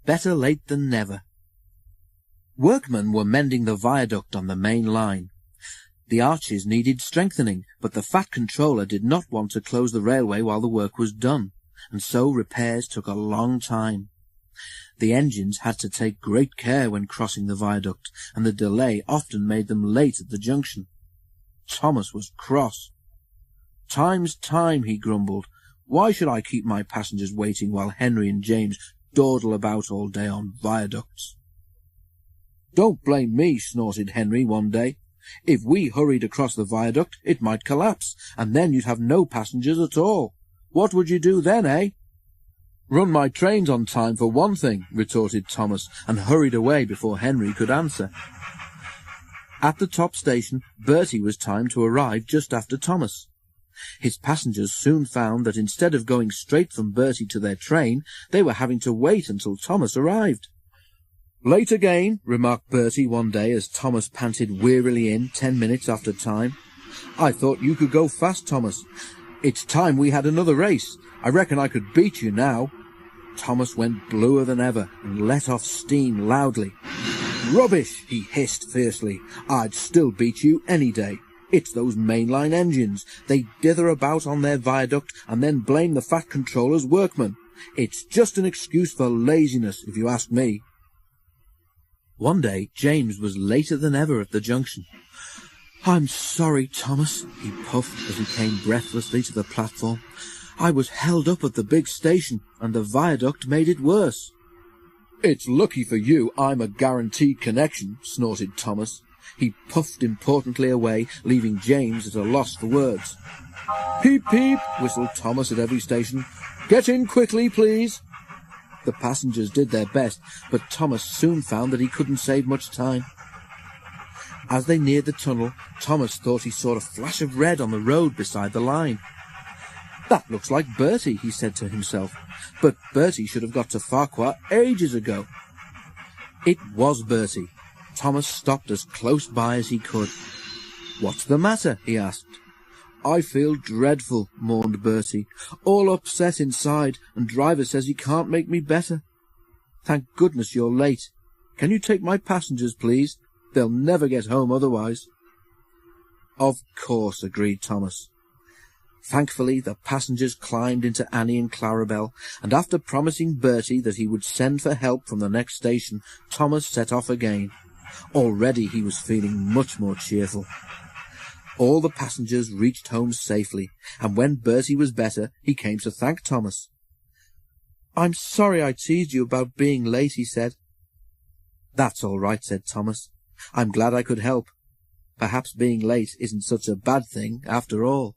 Better late than never. Workmen were mending the viaduct on the main line. The arches needed strengthening, but the Fat Controller did not want to close the railway while the work was done, and so repairs took a long time. The engines had to take great care when crossing the viaduct, and the delay often made them late at the junction. Thomas was cross. "Time's time," he grumbled. "Why should I keep my passengers waiting while Henry and James dawdle about all day on viaducts?" "Don't blame me," snorted Henry one day. "If we hurried across the viaduct, it might collapse, and then you'd have no passengers at all. What would you do then, eh?" "Run my trains on time for one thing," retorted Thomas, and hurried away before Henry could answer. At the top station, Bertie was timed to arrive just after Thomas. His passengers soon found that instead of going straight from Bertie to their train, they were having to wait until Thomas arrived. "Late again," remarked Bertie one day as Thomas panted wearily in 10 minutes after time. "I thought you could go fast, Thomas. It's time we had another race. I reckon I could beat you now." Thomas went bluer than ever and let off steam loudly. "Rubbish," he hissed fiercely. "I'd still beat you any day. It's those mainline engines. They dither about on their viaduct and then blame the Fat Controller's workmen. It's just an excuse for laziness, if you ask me." One day James was later than ever at the junction. "I'm sorry, Thomas," he puffed as he came breathlessly to the platform. "I was held up at the big station, and the viaduct made it worse." "It's lucky for you I'm a guaranteed connection," snorted Thomas. He puffed importantly away, leaving James at a loss for words. "Peep, peep," whistled Thomas at every station. "Get in quickly, please." The passengers did their best, but Thomas soon found that he couldn't save much time. As they neared the tunnel, Thomas thought he saw a flash of red on the road beside the line. "That looks like Bertie," he said to himself, "but Bertie should have got to Farquhar ages ago." It was Bertie. Thomas stopped as close by as he could. "What's the matter?" he asked. "I feel dreadful," mourned Bertie. "All upset inside, and driver says he can't make me better." "Thank goodness you're late. Can you take my passengers, please? They'll never get home otherwise." "Of course," agreed Thomas. Thankfully, the passengers climbed into Annie and Clarabelle, and after promising Bertie that he would send for help from the next station, Thomas set off again. Already he was feeling much more cheerful. All the passengers reached home safely, and when Bertie was better, he came to thank Thomas. "I'm sorry I teased you about being late," he said. "That's all right," said Thomas. "I'm glad I could help. Perhaps being late isn't such a bad thing after all."